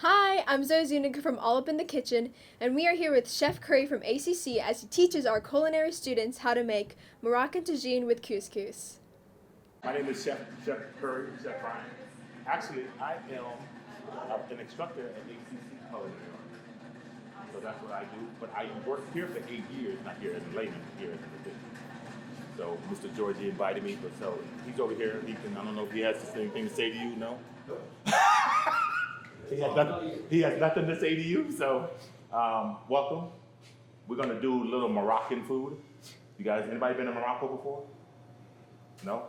Hi, I'm Zoe Zuniga from All Up in the Kitchen, and we are here with Chef Currie from ACC as he teaches our culinary students how to make Moroccan tagine with couscous. My name is Chef Currie, Chef Bryant. Actually, I am an instructor at ACC Culinary Arts. So that's what I do. But I worked here for 8 years, not here as a layman, here as an assistant. So Mr. Georgie invited me, but so he's over here. I don't know if he has anything to say to you, no? He has nothing to say to you, so welcome. We're gonna do a little Moroccan food. You guys, anybody been to Morocco before? No?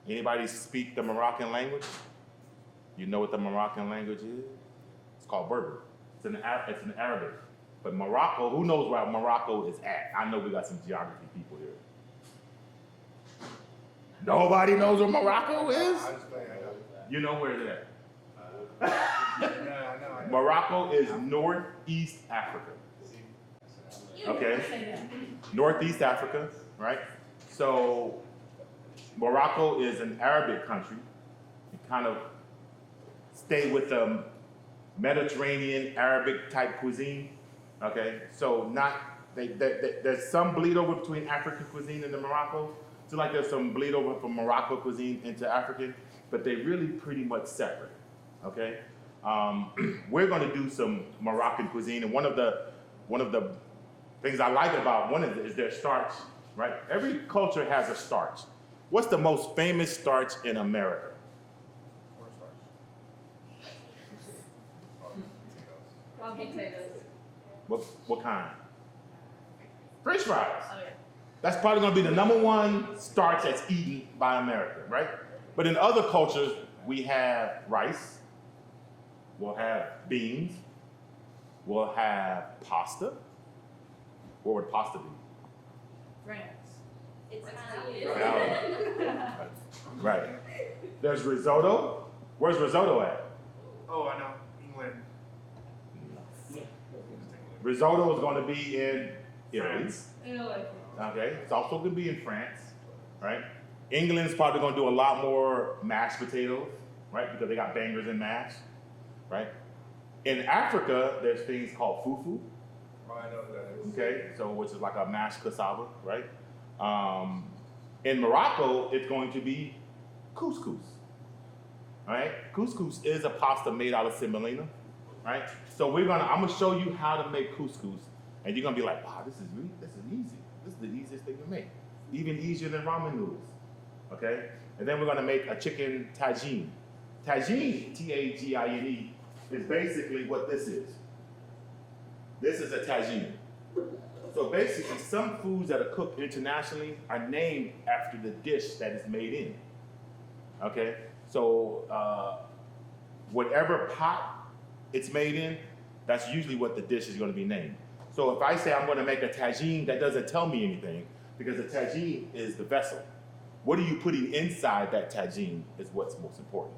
Anybody speak the Moroccan language? You know what the Moroccan language is? It's called Berber. It's in Arabic. But Morocco, who knows where Morocco is at? I know we got some geography people here. Nobody knows where Morocco is? You know where it's at? Morocco is Northeast Africa. Okay? Northeast Africa, right? So Morocco is an Arabic country. It kind of stay with the Mediterranean Arabic type cuisine. Okay, so there's some bleed over between African cuisine and the Morocco. So like there's some bleed over from Morocco cuisine into African, but they really pretty much separate. Okay, we're going to do some Moroccan cuisine, and one of the things I like about one is their starch. Right, every culture has a starch. What's the most famous starch in America? What kind? French fries. Oh, yeah. That's probably going to be the number one starch that's eaten by America, right? But in other cultures, we have rice, we'll have beans, we'll have pasta. What would pasta be? France. It's Italian. Right. There's risotto. Where's risotto at? Oh, I know. England. Risotto is going to be in Italy. Italy. Okay. It's also going to be in France, right? England's probably going to do a lot more mashed potatoes, right? Because they got bangers in mash, right? In Africa, there's things called fufu. Oh, I know what that is. Okay, so which is like a mashed cassava, right? In Morocco, it's going to be couscous. All right, couscous is a pasta made out of semolina, right? So I'm gonna show you how to make couscous, and you're gonna be like, wow, this is easy. This is the easiest thing to make, even easier than ramen noodles. Okay, and then we're gonna make a chicken tagine. Tagine, T-A-G-I-N-E, is basically what this is. This is a tagine. So basically, some foods that are cooked internationally are named after the dish that it's made in. Okay, so whatever pot it's made in, that's usually what the dish is going to be named. So if I say I'm going to make a tagine, that doesn't tell me anything because the tagine is the vessel. What are you putting inside that tagine is what's most important.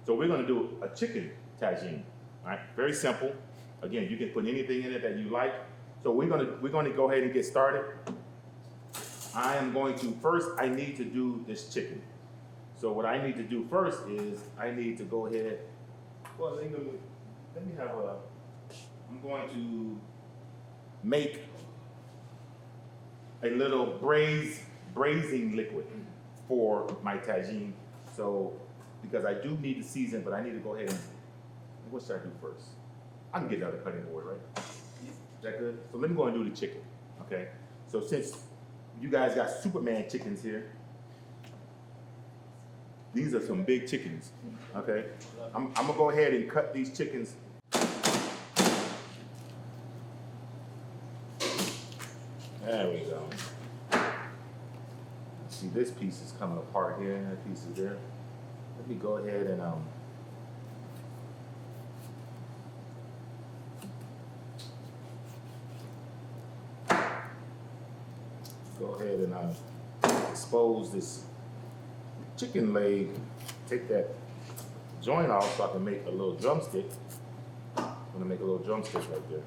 So we're going to do a chicken tagine. All right, very simple. Again, you can put anything in it that you like. So we're gonna go ahead and get started. I need to do this chicken. So what I need to do first is I need to go ahead. Well, let me have I'm going to make a little braising liquid for my tagine. So because I do need to season, but I need to go ahead and what should I do first? I can get another cutting board, right? Is that good? So let me go and do the chicken, okay? So since you guys got Superman chickens here, these are some big chickens, okay? I'm gonna go ahead and cut these chickens. There we go. See, this piece is coming apart here, and that piece is there. Let me go ahead and go ahead and expose this chicken leg. Take that joint off so I can make a little drumstick. I'm gonna make a little drumstick right there.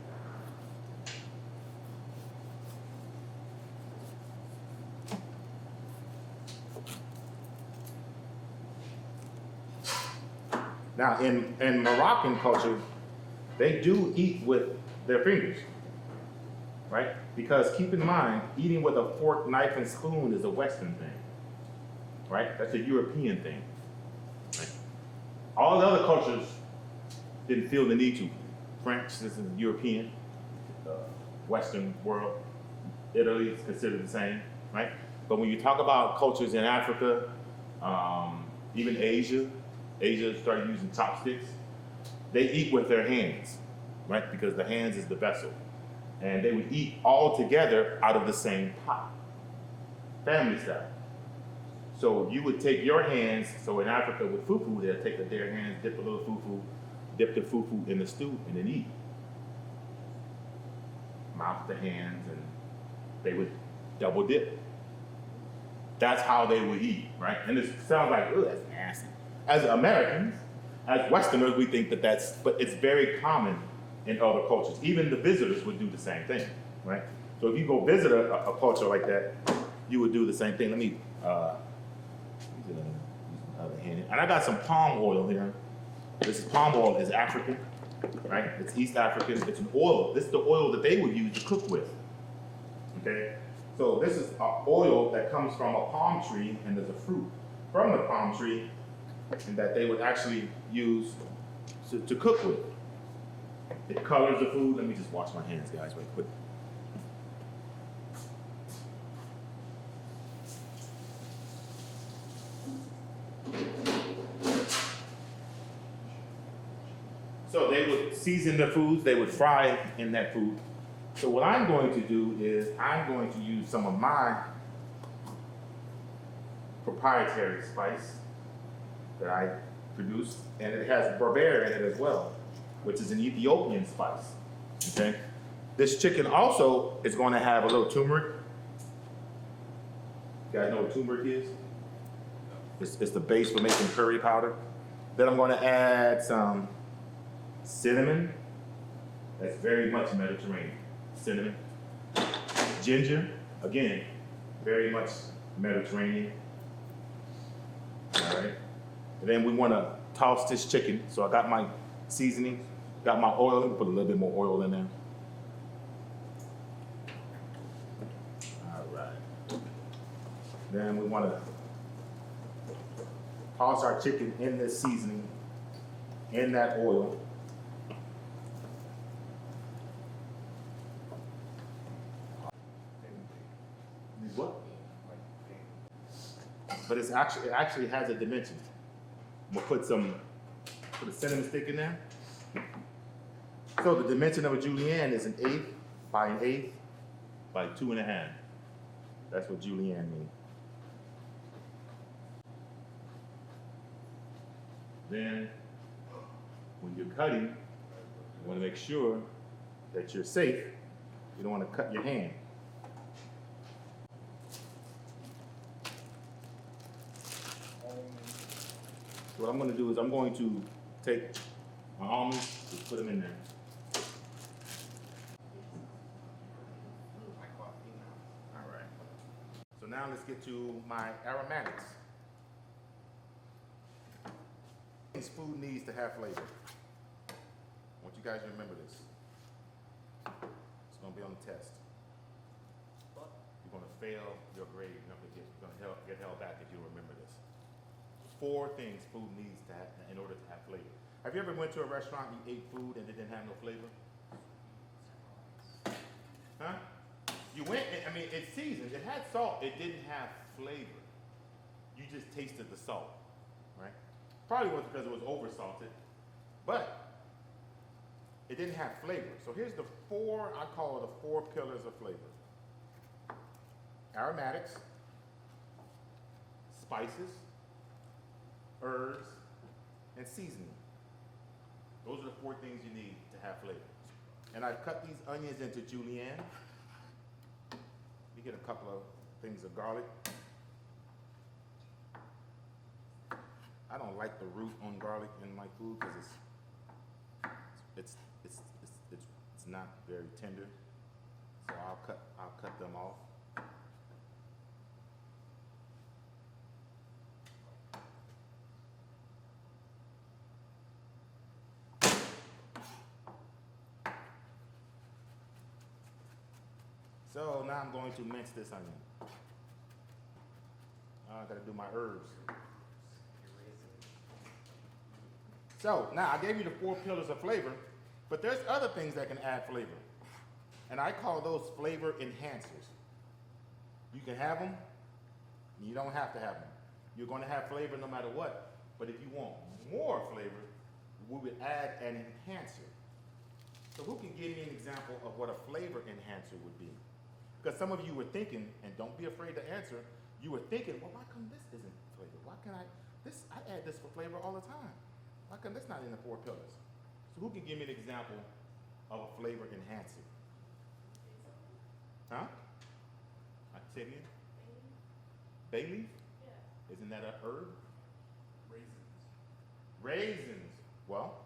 Now, in Moroccan culture, they do eat with their fingers, right? Because keep in mind, eating with a fork, knife, and spoon is a Western thing, right? That's a European thing. Right? All the other cultures didn't feel the need to. French, this is European, Western world. Italy is considered the same, right? But when you talk about cultures in Africa, even Asia started using chopsticks. They eat with their hands, right? Because the hands is the vessel. And they would eat all together out of the same pot, family style. So you would take your hands, so in Africa with fufu, they'll take their hands, dip a little fufu, dip the fufu in the stew, and then eat. Mouth the hands, and they would double dip. That's how they would eat, right? And it sounds like, oh, that's nasty. As Americans, as Westerners, we think but it's very common in other cultures. Even the visitors would do the same thing, right? So if you go visit a culture like that, you would do the same thing. Let me use my other hand. And I got some palm oil here. This is palm oil is African, right? It's East African. It's an oil. This is the oil that they would use to cook with, okay? So this is oil that comes from a palm tree, and there's a fruit from the palm tree, and that they would actually use to cook with. It colors the food. Let me just wash my hands, guys, right quick. So they would season the foods, they would fry in that food. So what I'm going to do is I'm going to use some of my proprietary spice that I produce, and it has berber in it as well, which is an Ethiopian spice, okay? This chicken also is going to have a little turmeric. You guys know what turmeric is? It's the base for making curry powder. Then I'm going to add some cinnamon. That's very much Mediterranean. Cinnamon. Ginger, again, very much Mediterranean. All right. And then we want to toss this chicken. So I got my seasoning, got my oil. Let me put a little bit more oil in there. All right. Then we want to toss our chicken in this seasoning, in that oil. What? But it actually has a dimension. I'm gonna put a cinnamon stick in there. So the dimension of a julienne is 1/8 by 1/8 by 2.5. That's what julienne means. Then, when you're cutting, you want to make sure that you're safe. You don't want to cut your hand. So what I'm going to do is I'm going to take my almonds and put them in there. All right. So now let's get to my aromatics. This food needs to have flavor. I want you guys to remember this. It's going to be on the test. You're going to fail your grade. You're going to get held back if you don't remember this. 4 things food needs to have in order to have flavor. Have you ever went to a restaurant and you ate food and it didn't have no flavor? Huh? You went, it's seasoned. It had salt. It didn't have flavor. You just tasted the salt, right? Probably was because it was over salted, but it didn't have flavor. So here's the 4, I call it the 4 pillars of flavor. Aromatics, spices, herbs, and seasoning. Those are the 4 things you need to have flavor. And I've cut these onions into julienne. You get a couple of things of garlic. I don't like the root on garlic in my food because it's not very tender. So I'll cut them off. So now I'm going to mince this onion. I gotta do my herbs. So now I gave you the 4 pillars of flavor, but there's other things that can add flavor. And I call those flavor enhancers. You can have them, and you don't have to have them. You're gonna have flavor no matter what, but if you want more flavor, we would add an enhancer. So who can give me an example of what a flavor enhancer would be? Because some of you were thinking, and don't be afraid to answer, you were thinking, well, why come this isn't flavor? Why can I add this for flavor all the time. Why come this not in the 4 pillars? So who can give me an example of a flavor enhancer? Huh? Say it again? Bay leaf? Yeah. Isn't that a herb? Raisins. Raisins. Well,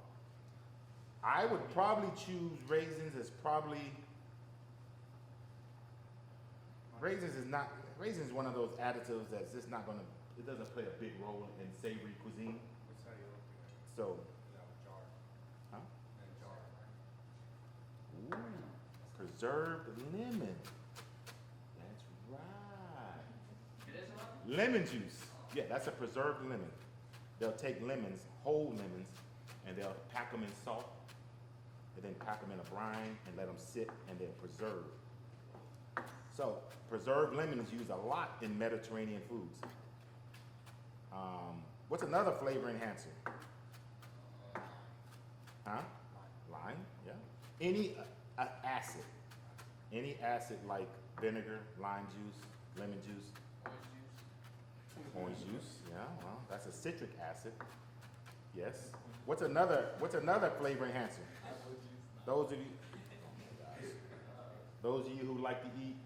I would probably choose raisins as probably, raisins is one of those additives that's just not gonna, it doesn't play a big role in savory cuisine. What's how you look at it? So, That jar. huh? That jar. Ooh, preserved lemon. That's right. It is a lemon? Lemon juice. Yeah, that's a preserved lemon. They'll take lemons, whole lemons, and they'll pack them in salt, and then pack them in a brine and let them sit, and they're preserved. So, preserved lemon is used a lot in Mediterranean foods. What's another flavor enhancer? Huh? Lime, yeah. Any acid. Any acid like vinegar, lime juice, lemon juice. Orange juice, yeah, well, that's a citric acid. Yes. What's another flavor enhancer? Those of you, those of you who like to eat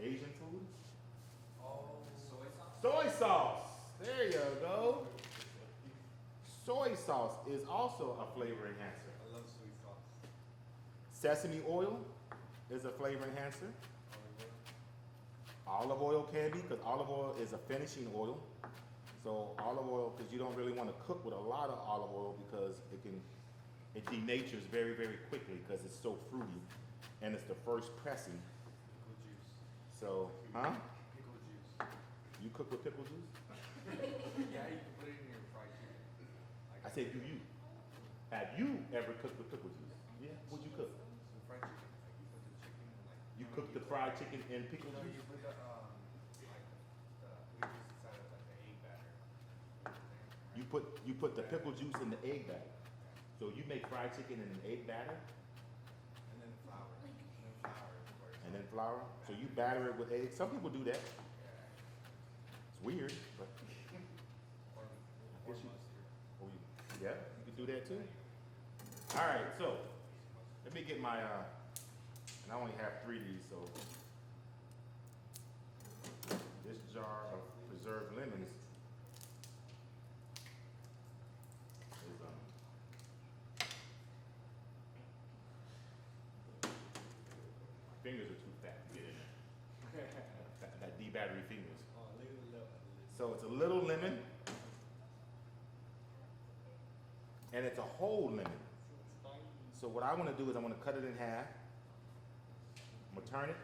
Asian food? Oh, soy sauce. Soy sauce. There you go. Soy sauce is also a flavor enhancer. I love soy sauce. Sesame oil is a flavor enhancer. Olive oil. Olive oil can be, because olive oil is a finishing oil. So olive oil, because you don't really want to cook with a lot of olive oil because it denatures very, very quickly because it's so fruity and it's the first pressing. Pickle juice. So, huh? Pickle juice. You cook with pickle juice? Yeah, you can put it in your fried chicken. Like I said, do you? Have you ever cooked with pickle juice? Yeah. What'd you cook? some fried chicken. Like you put the chicken like. You cooked the fried chicken in pickle No, you juice? put the pickle juice inside of like the egg batter. You put the pickle juice in the egg batter. So you make fried chicken in an egg batter And then flour. And then flour, of course. and then flour. So you batter it with eggs. Some people do that. It's weird, but Or guess you- mustard. yeah, you can do that too. All right, so let me get my and I only have 3 of these, so this jar of preserved lemons is my fingers are too fat to get in there. That D-battery fingers. Oh, little. So it's a little lemon, and it's a whole lemon. So what I want to do is I want to cut it in half. I'm going to turn it.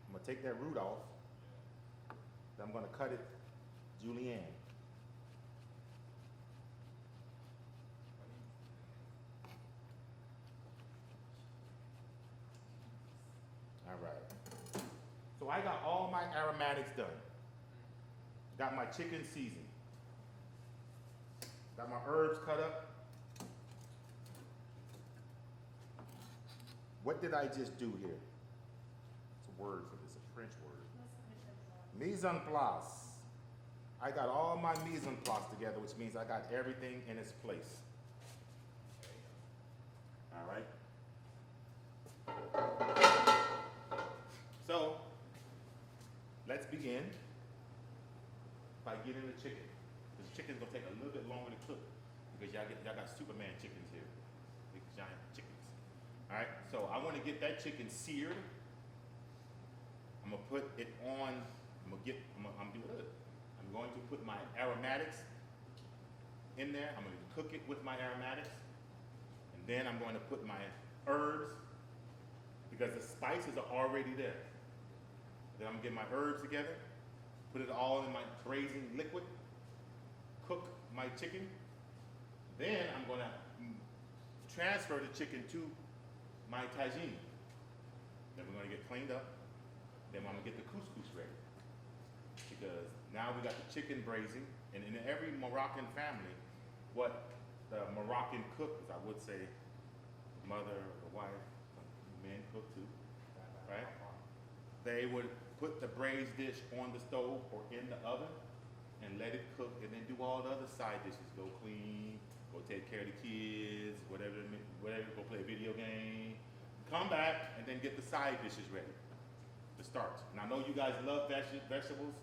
I'm going to take that root off. Then I'm going to cut it julienne. All right. So I got all my aromatics done. Got my chicken seasoned. Got my herbs cut up. What did I just do here? It's a word for this, a French word. Mise en place. I got all my mise en place together, which means I got everything in its place. All right. So, let's begin by getting the chicken. Because the chicken's gonna take a little bit longer to cook because y'all got Superman chickens here, big giant chickens. All right, so I want to get that chicken seared. I'm gonna put it on. I'm going to put my aromatics in there. I'm going to cook it with my aromatics, and then I'm going to put my herbs because the spices are already there. Then I'm gonna get my herbs together, put it all in my braising liquid, cook my chicken. Then I'm gonna transfer the chicken to my tagine. Then we're gonna get cleaned up. Then I'm gonna get the couscous ready. Because now we got the chicken braising, and in every Moroccan family, what the Moroccan cook, as I would say, the mother or the wife, men cook too, right? They would put the braised dish on the stove or in the oven and let it cook, and then do all the other side dishes. Go clean, go take care of the kids, whatever, go play a video game. Come back and then get the side dishes ready to start. And I know you guys love vegetables.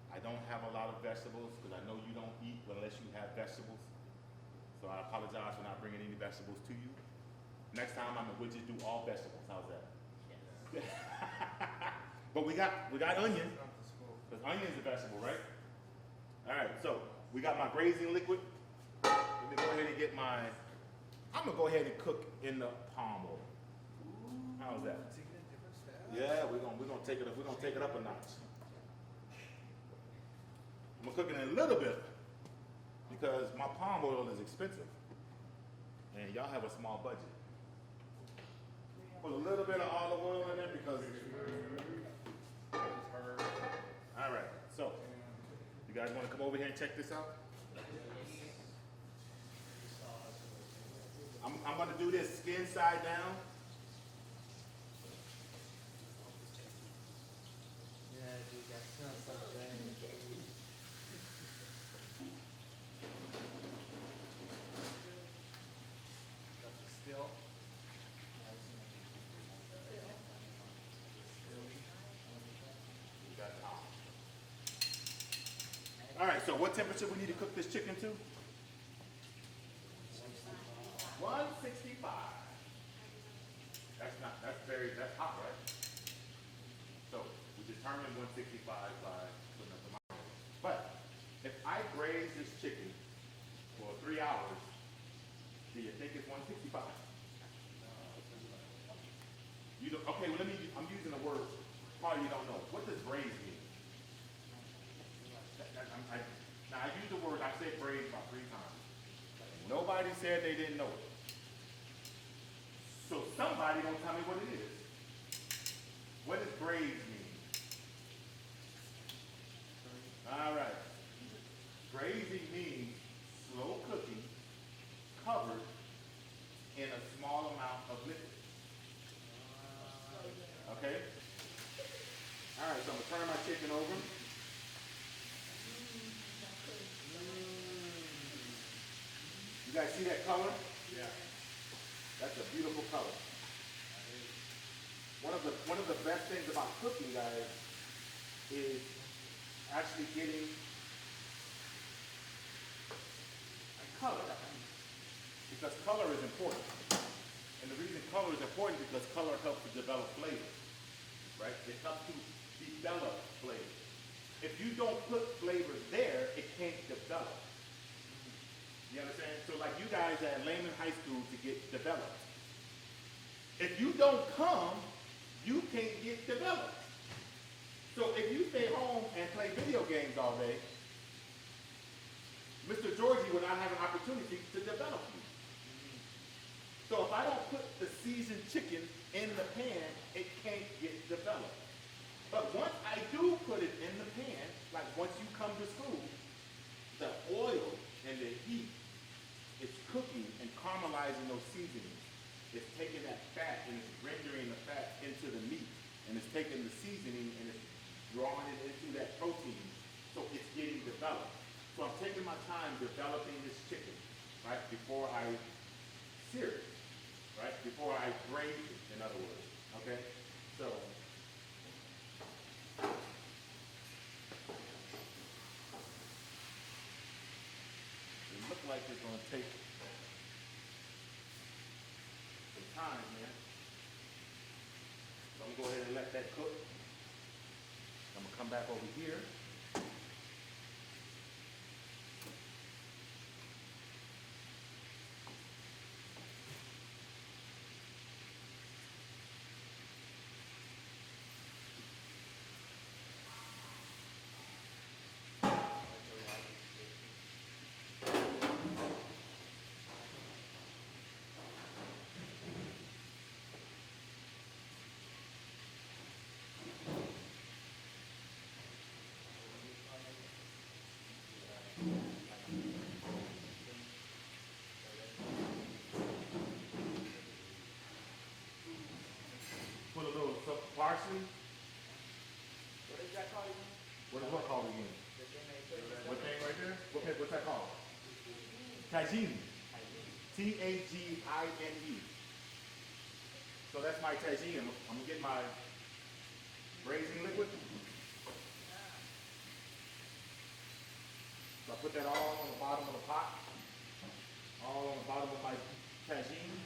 I don't have a lot of vegetables because I know you don't eat unless you have vegetables. So I apologize for not bringing any vegetables to you. Next time we'll just do all vegetables. How's that? But we got onion, because onion is a vegetable, right? All right, so we got my braising liquid. Let me go ahead and get I'm gonna go ahead and cook in the palm oil. How's that? Yeah, we're gonna take it up a notch. I'm gonna cook it in a little bit because my palm oil is expensive, and y'all have a small budget. Put a little bit of olive oil in there because. All right, so you guys want to come over here and check this out? I'm going to do this skin side down. Yeah, dude, that smells so good. Still. All right, so what temperature we need to cook this chicken to? 165. That's hot, right? So we determined 165 by putting up the microwave. But if I braise this chicken for 3 hours, do you think it's 165? You don't, okay, well I'm using a word probably you don't know. What does braise mean? Now I use the word, I said braise about 3 times. Nobody said they didn't know it. So somebody gonna tell me what it is. What does braise mean? All right. Braising means slow cooking, covered in a small amount of liquid. Okay? All right, so I'm gonna turn my chicken over. You guys see that color? Yeah. That's a beautiful color. One of the best things about cooking, guys, is actually getting color. Because color is important. And the reason color is important is because color helps to develop flavor. Right? It helps to develop flavor. If you don't put flavor there, it can't develop. You understand? So like you guys at Lehman High School to get developed. If you don't come, you can't get developed. So if you stay home and play video games all day, Mr. Georgie will not have an opportunity to develop you. So if I don't put the seasoned chicken in the pan, it can't get developed. But once I do put it in the pan, like once you come to school, the oil and the heat is cooking and caramelizing those seasonings. It's taking that fat and it's rendering the fat into the meat. And it's taking the seasoning and it's drawing it into that protein. So it's getting developed. So I'm taking my time developing this chicken, right, before I sear it, right, before I braise it, in other words, okay? So, it looks like it's gonna take some time, man. So I'm gonna go ahead and let that cook. I'm gonna come back over here. parsley. What is that called again? What is what called again? The thing that you put in the What thing right there? What's that called? Tagine. Tagine. So that's my tagine. I'm gonna get my braising liquid. So I put that all on the bottom of the pot. All on the bottom of my tagine.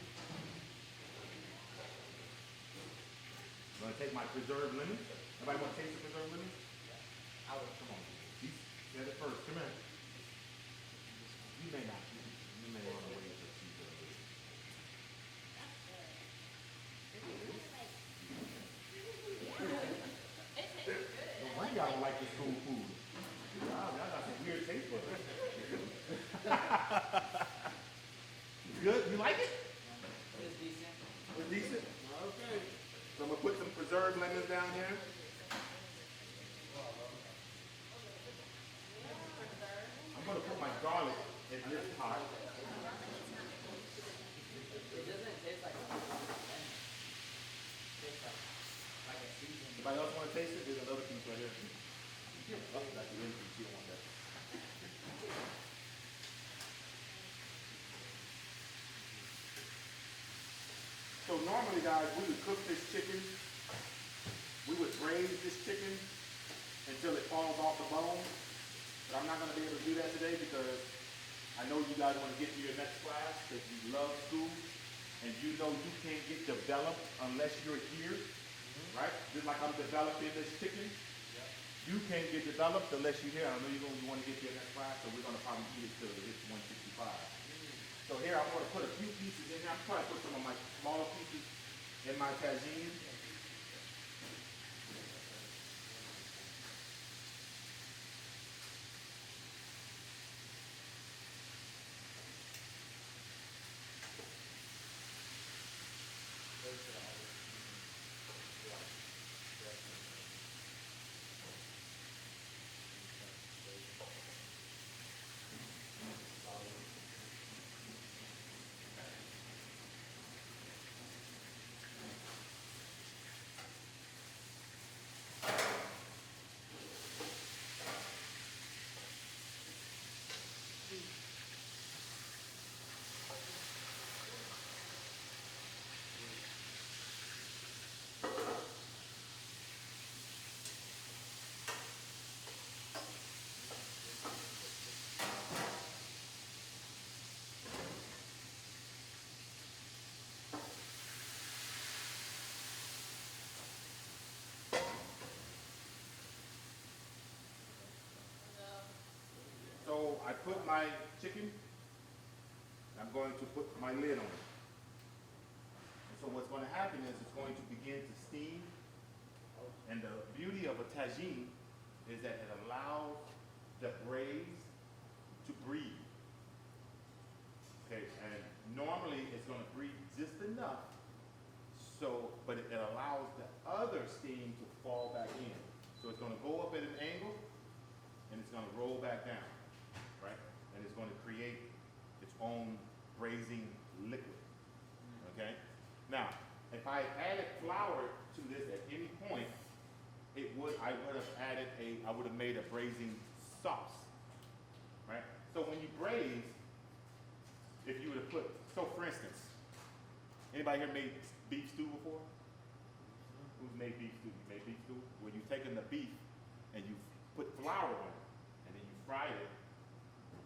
I'm gonna take my preserved lemon. Everybody want to taste the preserved lemon? I would. Come on. You said it first. Come here. You may not. You may want to wait to see the. No wonder y'all don't like this cool food. Y'all got some weird taste buds. Good? You like it? It's decent. It's decent? Okay. So I'm gonna put some preserved lemons down here. I'm gonna put my garlic in this pot. It doesn't taste like lemon. It tastes like a seasoned. Anybody else want to taste it? There's another piece right here. Oh, that's the end piece. You don't want that. So normally, guys, we would cook this chicken. We would braise this chicken until it falls off the bone. But I'm not going to be able to do that today because I know you guys want to get to your next class because you love school. And you know you can't get developed unless you're here, right? Just like I'm developing this chicken. You can't get developed unless you're here. I know you want to get to your next class, so we're going to probably eat it till it hits 165. So here I'm going to put a few pieces in there. I'm trying to put some of my smaller pieces in my tagine. So I put my chicken, I'm going to put my lid on it. And so what's going to happen is it's going to begin to steam. And the beauty of a tagine is that it allows the braise to breathe. Okay, and normally it's going to breathe just enough, but it allows the other steam to fall back in. So it's going to go up at an angle, and it's going to roll back down, right? And it's going to create its own braising liquid, okay? Now, if I added flour to this at any point, I would have made a braising sauce, right? So when you braise, if you would have so for instance, anybody here made beef stew before? Who's made beef stew? You made beef stew? Where you taken the beef and you put flour on it, and then you fried it,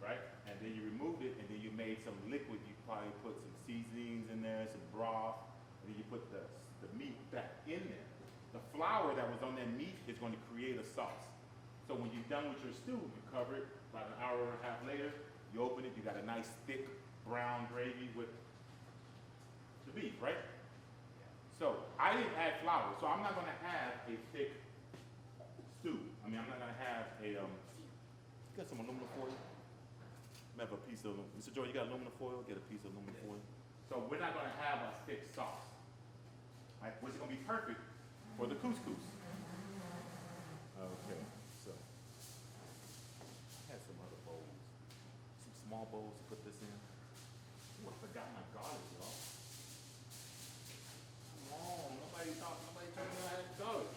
right? And then you removed it, and then you made some liquid. You probably put some seasonings in there, some broth, and then you put the meat back in there. The flour that was on that meat is going to create a sauce. So when you're done with your stew, you cover it. About an hour and a half later, you open it. You got a nice thick brown gravy with the beef, right? So I didn't add flour, so I'm not going to have a thick stew. I mean, I'm not going to have a. You got some aluminum foil? Have a piece of. Mr. Joy, you got aluminum foil? Get a piece of aluminum foil. So we're not going to have a thick sauce, right? Which is going to be perfect for the couscous. Okay, so I had some other bowls, some small bowls to put this in. Ooh, I forgot my garlic, y'all. Come on, nobody told me I had garlic.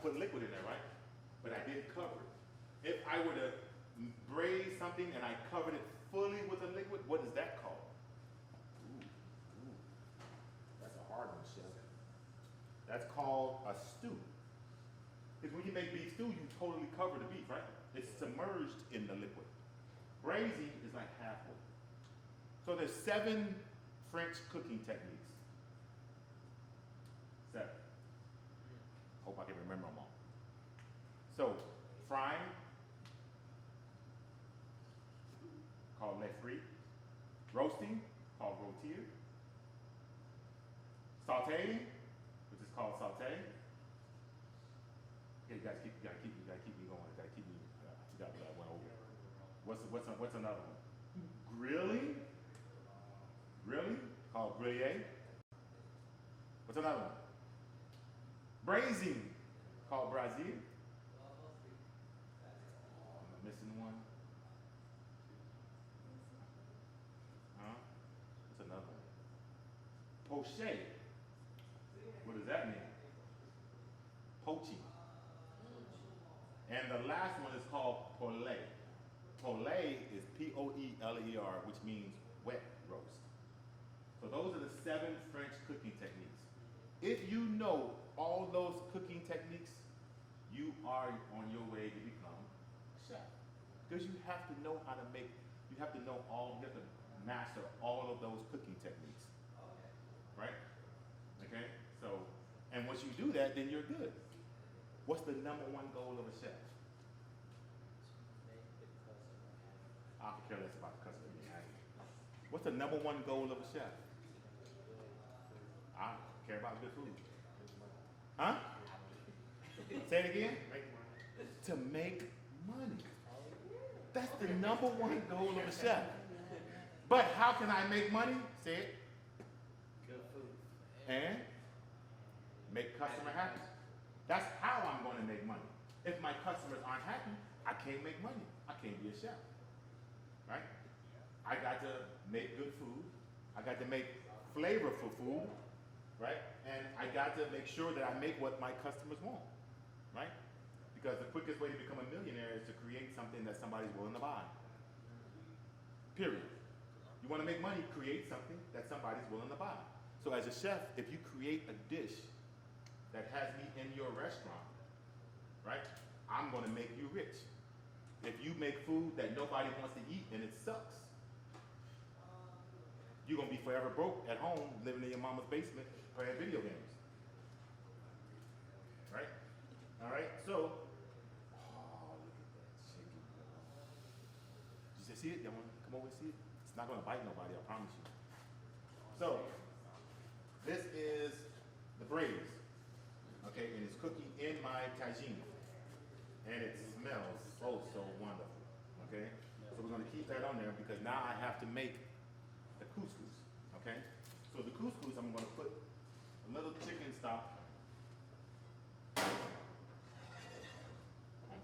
put liquid in there, right? But I didn't cover it. If I were to braise something and I covered it fully with a liquid, what is that called? Ooh. That's a hard one, Chef. That's called a stew. Because when you make beef stew, you totally cover the beef, right? It's submerged in the liquid. Braising is like halfway. So there's 7 French cooking techniques. 7. Hope I can remember them all. So, frying, called le frit. Roasting, called rôtir. Sautéing, which is called sauté. Okay, you gotta keep me going. You got one over. What's another one? Grilling, called griller. What's another one? Braising, called braisir. I'm missing one. Huh? What's another one? Poché. What does that mean? Poaching. And the last one is called poulet. Poulet is Poeler, which means wet roast. So those are the 7 French cooking techniques. If you know all those cooking techniques, you are on your way to become a chef. Because you have to know how to make, you have to master all of those cooking techniques. Right? Okay? So, and once you do that, then you're good. What's the #1 goal of a chef? I don't care less about the customer being happy. What's the #1 goal of a chef? I care about good food. Huh? Say it again. To make money. That's the #1 goal of a chef. But how can I make money? Say it. Good food. And make customer happy. That's how I'm going to make money. If my customers aren't happy, I can't make money. I can't be a chef. Right? I got to make good food. I got to make flavorful food. Right? And I got to make sure that I make what my customers want. Right? Because the quickest way to become a millionaire is to create something that somebody's willing to buy. Period. You want to make money, create something that somebody's willing to buy. So as a chef, if you create a dish that has me in your restaurant, right, I'm going to make you rich. If you make food that nobody wants to eat and it sucks, you're going to be forever broke at home, living in your mama's basement, playing video games. Right? All right? So, oh, look at that chicken. Did you see it? Y'all want to come over and see it? It's not going to bite nobody, I promise you. So, this is the braise. Okay, and it's cooking in my tagine. And it smells so wonderful. Okay? So we're going to keep that on there because now I have to make the couscous. Okay? So the couscous, I'm going to put a little chicken stock on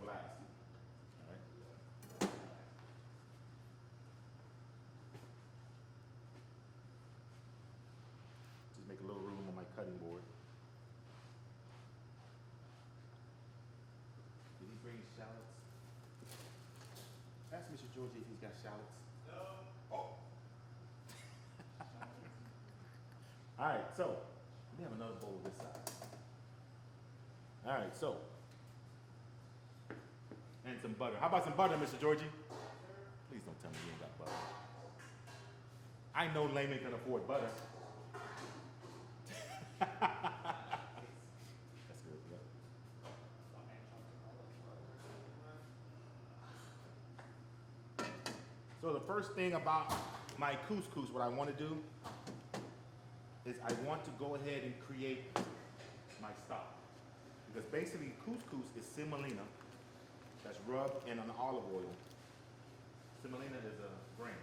glass. All right? Just make a little room on my cutting board. Did he bring shallots? Ask Mr. Georgie if he's got shallots. No. Oh. All right, so we have another bowl this side. All right, so and some butter. How about some butter, Mr. Georgie? Please don't tell me you ain't got butter. I know laymen can afford butter. That's good. Yeah. So the first thing about my couscous, what I want to do is I want to go ahead and create my stock. Because basically couscous is semolina that's rubbed in an olive oil. Semolina is a grain,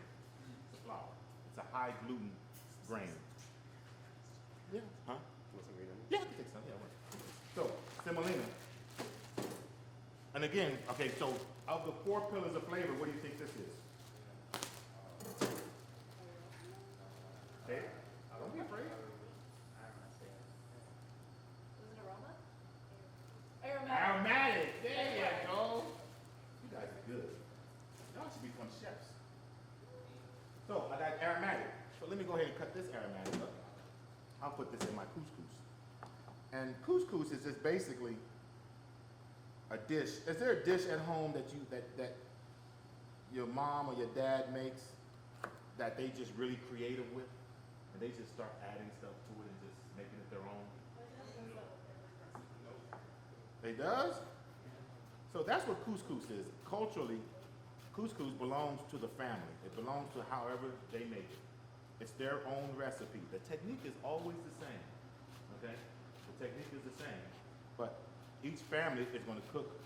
it's a flour. It's a high gluten grain. Yeah. Huh? Yeah, I can take some. Yeah, I want. So, semolina. And again, okay, so of the 4 pillars of flavor, what do you think this is? Okay? Don't be afraid. Was it aroma? Aromatic. go ahead and cut this aromatic up. I'll put this in my couscous. And couscous is just basically a dish. Is there a dish at home that your mom or your dad makes that they just really creative with? And they just start adding stuff to it and just making it their own? It does? So that's what couscous is. Culturally, couscous belongs to the family. It belongs to however they make it. It's their own recipe. The technique is always the same, okay? The technique is the same, but each family is going to cook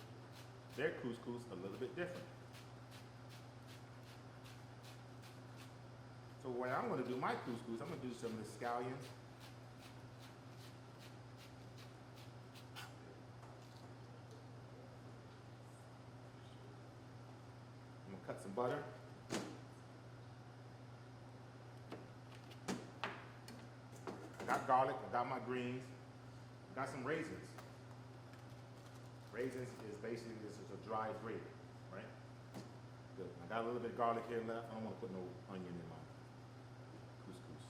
their couscous a little bit different. So when I'm going to do my couscous, I'm going to do some of the scallions. I'm going to cut some butter. I got garlic, I got my greens, I got some raisins. Raisins is basically this is a dried grape, right? Good. I got a little bit of garlic here left. I don't want to put no onion in my couscous.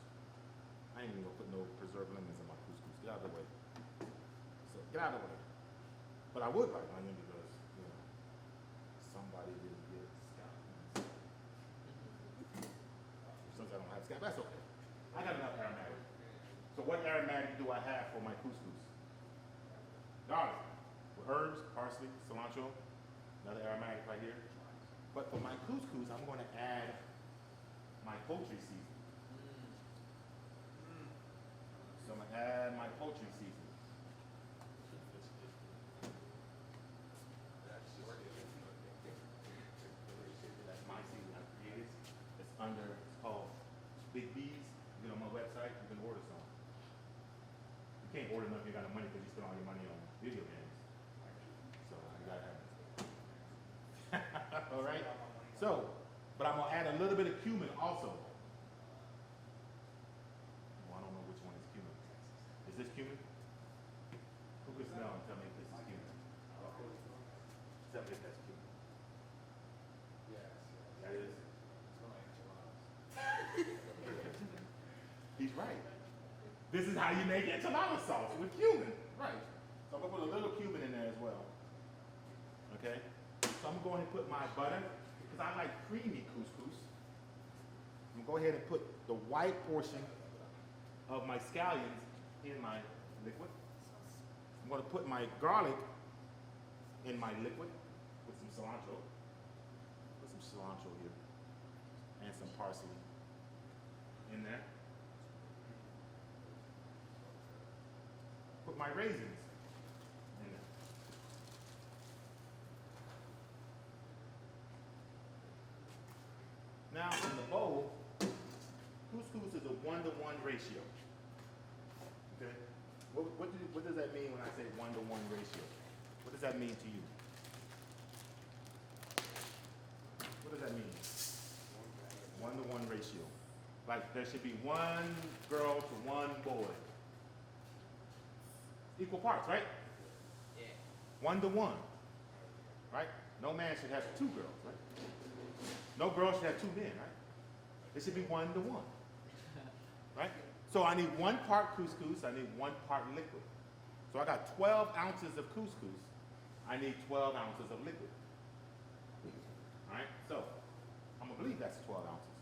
I ain't even gonna put no preserved lemons in my couscous. Get out of the way. So get out of the way. But I would like onion because, you know, somebody didn't get scallions. Since I don't have scallions, that's okay. I got enough aromatic. So what aromatic do I have for my couscous? Garlic. With herbs, parsley, cilantro, another aromatic right here. But for my couscous, I'm going to add my poultry seasoning. So I'm going to add my poultry seasoning. That's my seasoning I created. It's called Big B's. You get on my website, you can order some. You can't order enough if you got no money because you spend all your money on video games. So you gotta have it. All right. So, but I'm gonna add a little bit of cumin also. Well, I don't know which one is cumin. Is this cumin? Who can smell and tell me if this is cumin? Tell me if that's cumin. Yes. That is. It's He's right. This is how you make enchilada sauce with cumin. Right. So I'm gonna put a little cumin in there as well. Okay? So I'm gonna go ahead and put my butter, because I like creamy couscous. I'm gonna go ahead and put the white portion of my scallions in my liquid. I'm gonna put my garlic in my liquid with some cilantro. Put some cilantro here. And some parsley in there. Put my raisins in there. Now in the bowl, couscous is a 1-to-1 ratio. Okay? What does that mean when I say 1-to-1 ratio? What does that mean to you? What does that mean? 1-to-1 ratio. Like there should be one girl to one boy. Equal parts, right? Yeah. 1-to-1. Right? No man should have two girls, right? No girl should have two men, right? It should be 1-to-1. Right? So I need 1 part couscous, I need 1 part liquid. So I got 12 ounces of couscous, I need 12 ounces of liquid. All right? So I'm gonna believe that's 12 ounces.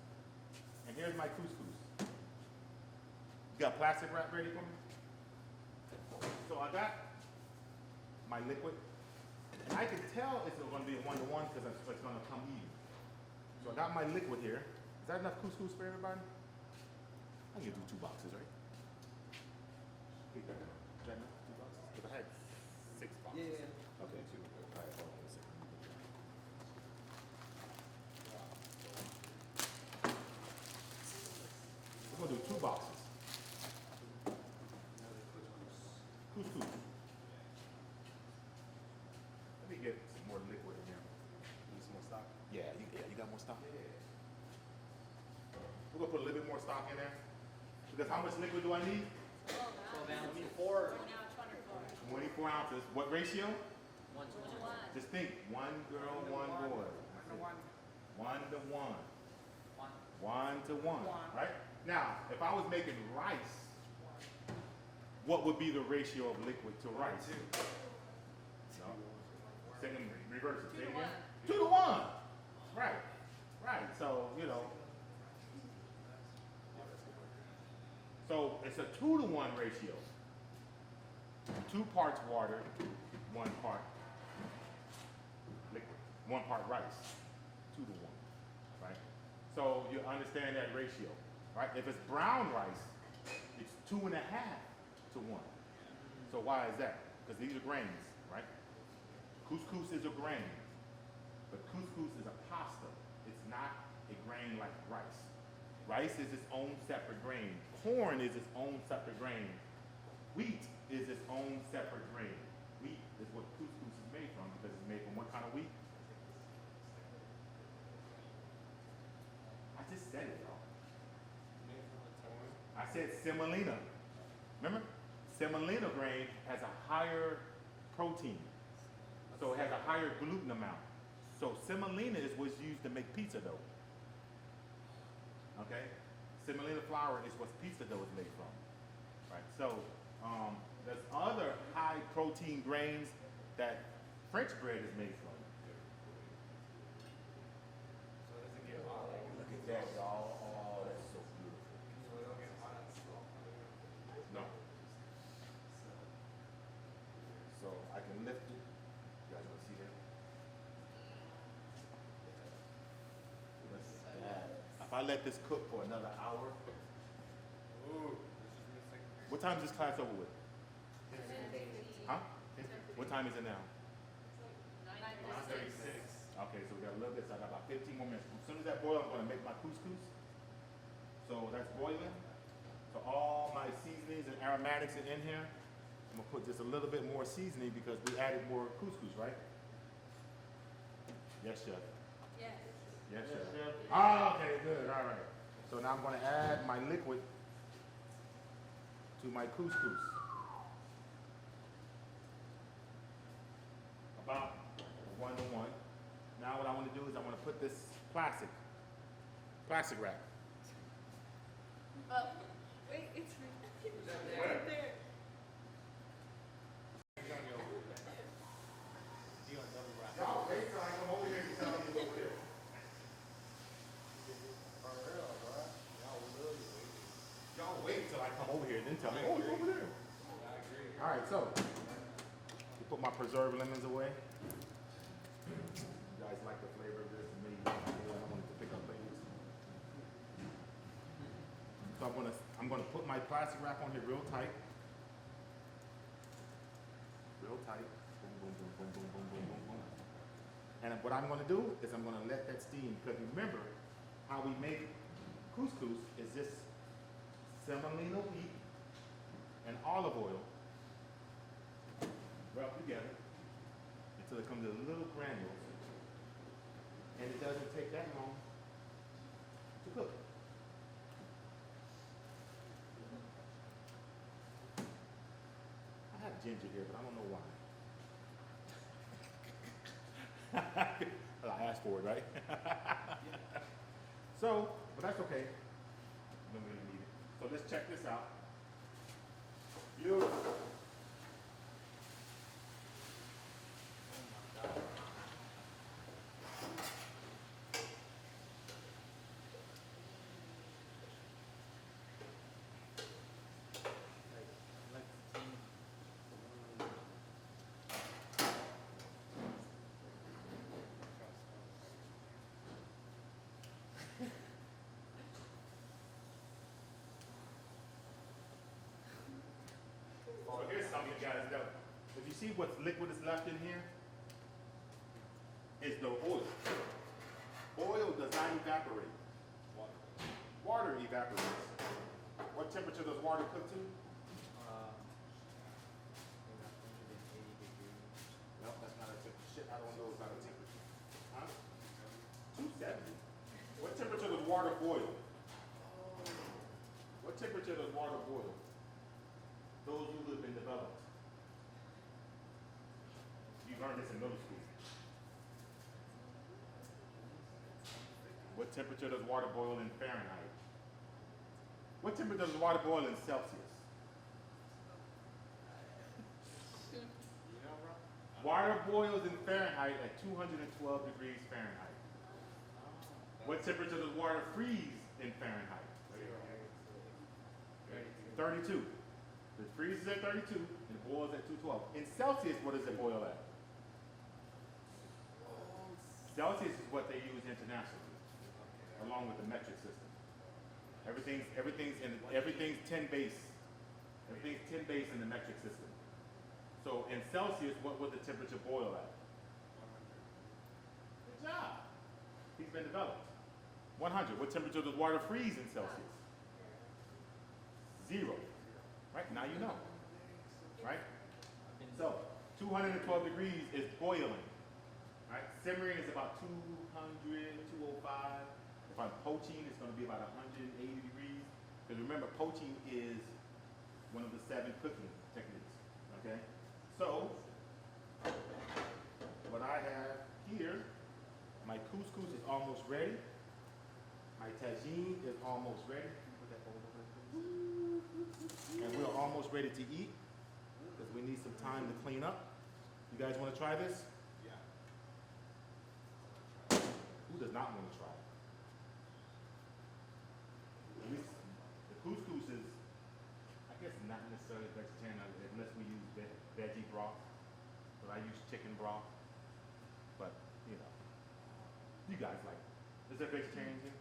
And here's my couscous. You got plastic wrap ready for me? So I got my liquid, and I can tell it's going to be a 1-to-1 because it's going to come even. So I got my liquid here. Is that enough couscous for everybody? I can do 2 boxes, right? Is that enough? 2 boxes? Because I had 6 boxes. Yeah. Okay, 2. All right, hold on a second. We're going to do 2 boxes. Couscous. Let me get some more liquid in here. Need some more stock? Yeah, you got more stock? Yeah. We're gonna put a little bit more stock in there. Because how much liquid do I need? 12 ounces. 24 ounces. What ratio? 1-to-1. Just think, 1 girl, 1 boy. 1-to-1. 1-to-1. Right? Now, if I was making rice, what would be the ratio of liquid to rice? No. Second, reverse it. Say it again. 2 to 1. Right. Right. So, you know. So it's a 2 to 1 ratio. 2 parts water, 1 part liquid, 1 part rice, 2 to 1, right? So you understand that ratio, right? If it's brown rice, it's 2.5 to 1. So why is that? Because these are grains, right? Couscous is a grain, but couscous is a pasta. It's not a grain like rice. Rice is its own separate grain. Corn is its own separate grain. Wheat is its own separate grain. Wheat is what couscous is made from because it's made from what kind of wheat? I just said it, y'all. I said semolina. Remember? Semolina grain has a higher protein. So it has a higher gluten amount. So semolina is what's used to make pizza dough. Okay? Semolina flour is what pizza dough is made from. Right? So there's other high protein grains that French bread is made from. So does it get hot? Look at that, y'all. Oh, that's so beautiful. So it don't get hot and slow. No. So I can lift it. You guys want to see that? If I let this cook for another hour, Ooh, this is the second. what time is this class over with? Huh? What time is it now? 9:36. Okay, so we got a little bit, so I got about 15 more minutes. As soon as that boils, I'm gonna make my couscous. So that's boiling. So all my seasonings and aromatics are in here. I'm gonna put just a little bit more seasoning because we added more couscous, right? Yes, chef. Yes. Yes, chef. Ah, okay, good, all right. So now I'm gonna add my liquid to my couscous. About 1 to 1. Now what I want to do is I want to put this plastic wrap. Oh, wait, it's right there. Y'all wait till I come over here and tell you over there. For real, bro. Y'all really waiting. Y'all wait till I come over here and then tell me, oh, it's over there. I agree. All right, so you put my preserved lemons away. You guys like the flavor of this? Me, I wanted to pick up things. So I'm gonna put my plastic wrap on here real tight. Real tight. Boom, boom, boom, boom, boom, boom, boom, boom, boom. And what I'm gonna do is I'm gonna let that steam, because remember how we make couscous is just semolina wheat and olive oil rubbed together until it comes to little granules. And it doesn't take that long to cook. I have ginger here, but I don't know why. Well, I asked for it, right? So, but that's okay. We don't really need it. So let's check this out. Beautiful. So here's something you guys know. If you see what's liquid is left in here, is the oil. Oil does not evaporate. Water evaporates. What temperature does water cook to? No, that's not a temperature. Shit, I don't know. It's not a temperature. Huh? 270. What temperature does water boil? What temperature does water boil? Those who have been developed. You learned this in middle school. What temperature does water boil in Fahrenheit? What temperature does water boil in Celsius? You know, bro? Water boils in Fahrenheit at 212 degrees Fahrenheit. What temperature does water freeze in Fahrenheit? 32. It freezes at 32 and it boils at 212. In Celsius, what does it boil at? Celsius is what they use internationally, along with the metric system. Everything's 10 base. Everything's 10 base in the metric system. So in Celsius, what would the temperature boil at? 100. Good job. He's been developed. 100. What temperature does water freeze in Celsius? 0. Right? Now you know. Right? So 212 degrees is boiling. Right? Simmering is about 200, 205. If I'm poaching, it's going to be about 180 degrees. Because remember, poaching is one of the 7 cooking techniques. Okay? So, what I have here, my couscous is almost ready. My tagine is almost ready. Put that over here, please. And we're almost ready to eat because we need some time to clean up. You guys want to try this? Yeah. Who does not want to try it? At least the couscous is, I guess, not necessarily vegetarian unless we use veggie broth. But I use chicken broth. But, you know, you guys like it. Is there vegetarians here?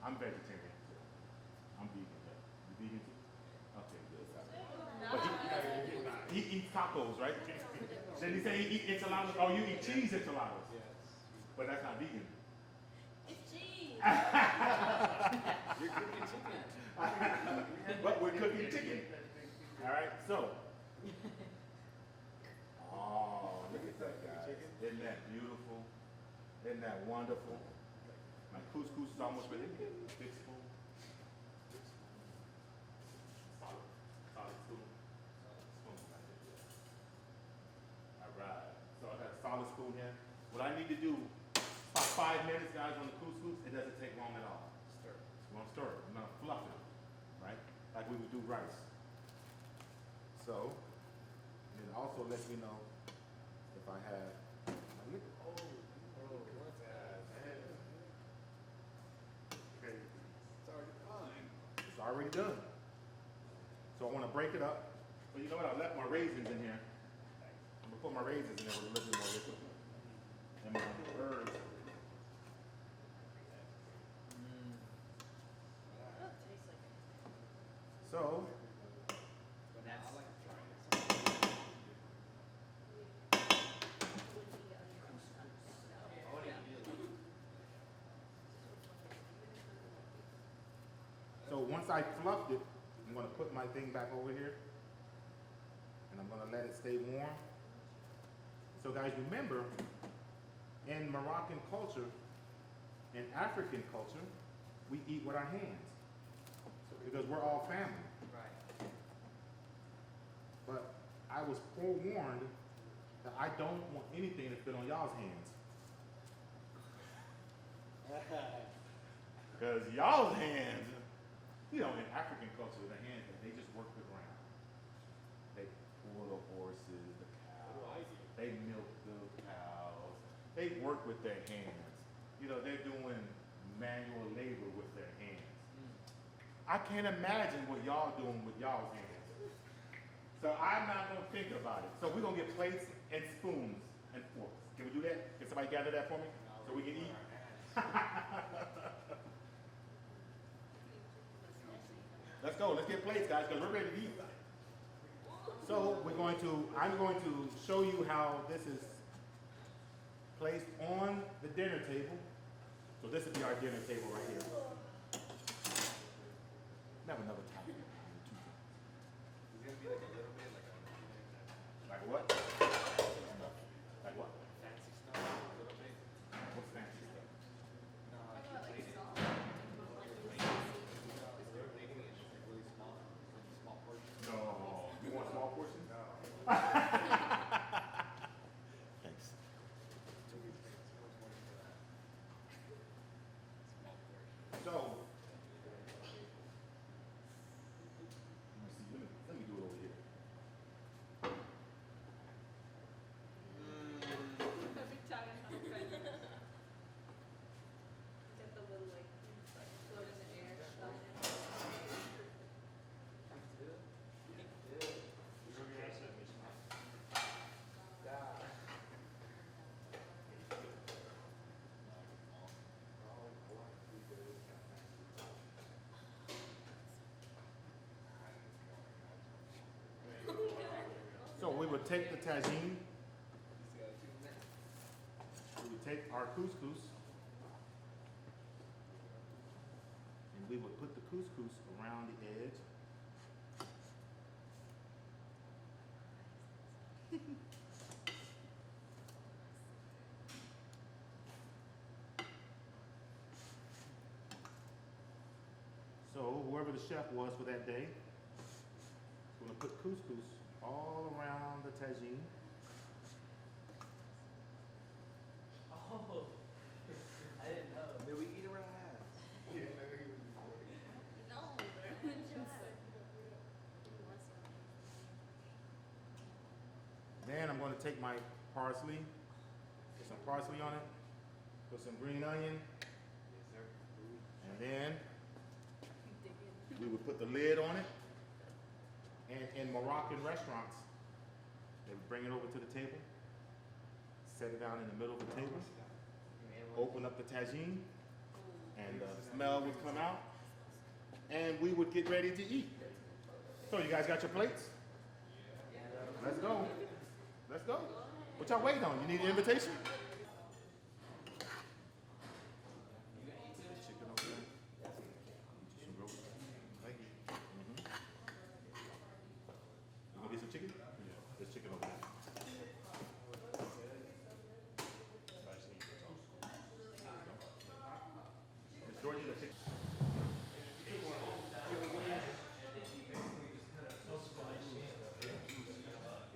I'm vegetarian. So I'm vegan. You vegan too? Okay, good. But he eats tacos, right? Did he say he eats enchiladas? Oh, you eat cheese enchiladas. Yes. But that's not vegan. It's cheese. You're cooking chicken. But we're cooking chicken. All right, so. Oh, look at that, guys. Isn't that beautiful? Isn't that wonderful? My couscous is almost ready. Big spoon. Solid spoon. All right. So I got a solid spoon here. What I need to do, about 5 minutes, guys, on the couscous. It doesn't take long at all. Stir. I'm gonna stir it. I'm gonna fluff it, right? Like we would do rice. So, and it also lets me know if I have my liquor. Oh, what's that? Okay. It's already fine. It's already done. So I want to break it up. But you know what? I left my raisins in here. I'm gonna put my raisins in there with a little bit more liquid. And my herbs. That tastes like So, But that's like so once I fluffed it, I'm gonna put my thing back over here. And I'm gonna let it stay warm. So guys, remember, in Moroccan culture, in African culture, we eat with our hands. Because we're all family. right. But I was forewarned that I don't want anything to fit on y'all's hands. Because y'all's hands, you know, in African culture, the hands, they just work the ground. They pull the horses, the cows, they milk the cows, they work with their hands. You know, they're doing manual labor with their hands. I can't imagine what y'all doing with y'all's hands. So I'm not gonna think about it. So we're gonna get plates and spoons and forks. Can we do that? Can somebody gather that for me? So we can eat? Let's go, let's get plates, guys, because we're ready to eat. So I'm going to show you how this is placed on the dinner table. So this would be our dinner table right here. Never another time. It's gonna be like a little bit like a Like what? Like what? fancy stuff, a little bit. What's fancy stuff? No, if you plate it, if they're plating it, it's like really small, it's like a small portion. No. You want small portions? No. Thanks. Too many plates, too much money for that. Small portion. So would take the tagine, we would take our couscous, and we would put the couscous around the edge. So whoever the chef was for that day is going to put couscous all around the tagine. Oh, I didn't know. Did we eat around half? Yeah, No, bro. Then I'm going to take my parsley, put some parsley on it, put some green onion, Yes, sir. and then we would put the lid on it. And in Moroccan restaurants, they would bring it over to the table, set it down in the middle of the table, open up the tagine, and the smell would come out, and we would get ready to eat. So you guys got your plates? Let's go. Let's go. What y'all waiting on? You need an invitation? Chicken over there. Thank you. You gonna get some chicken? Yeah. There's chicken over there. Miss Jordan, the chicken.